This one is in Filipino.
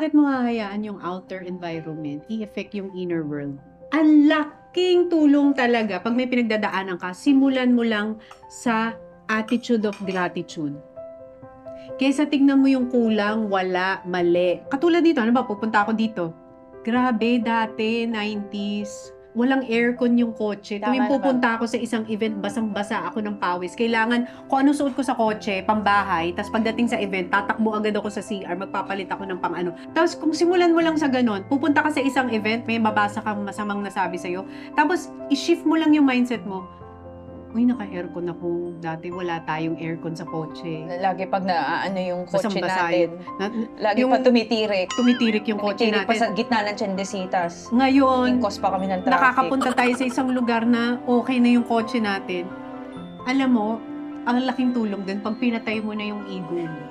bakit mo hahayaan yung outer environment i-affect yung inner world? Ang laking tulong talaga pag may pinagdadaanan ka, simulan mo lang sa attitude of gratitude. Kaysa tignan mo yung kulang, wala, mali. Katulad dito, ano ba, pupunta ako dito. Grabe, dati, 90s, walang aircon yung kotse. Tama Tuwing naman. pupunta ako sa isang event, basang-basa ako ng pawis. Kailangan, kung anong suot ko sa kotse, pambahay, tapos pagdating sa event, tatakbo agad ako sa CR, magpapalit ako ng pang-ano. Tapos kung simulan mo lang sa ganon, pupunta ka sa isang event, may mabasa kang masamang nasabi sa'yo, tapos i-shift mo lang yung mindset mo, uy, naka-aircon ako. Dati wala tayong aircon sa kotse. Lagi pag naaano yung kotse Basang-basa natin. Lagi yung pa tumitirik. tumitirik yung kotse Tumitirik pa sa natin. gitna ng Tiendesitas. Ngayon, Ingkos pa kami ng traffic. nakakapunta tayo sa isang lugar na okay na yung kotse natin. Alam mo, ang laking tulong din pag pinatay mo na yung ego mo.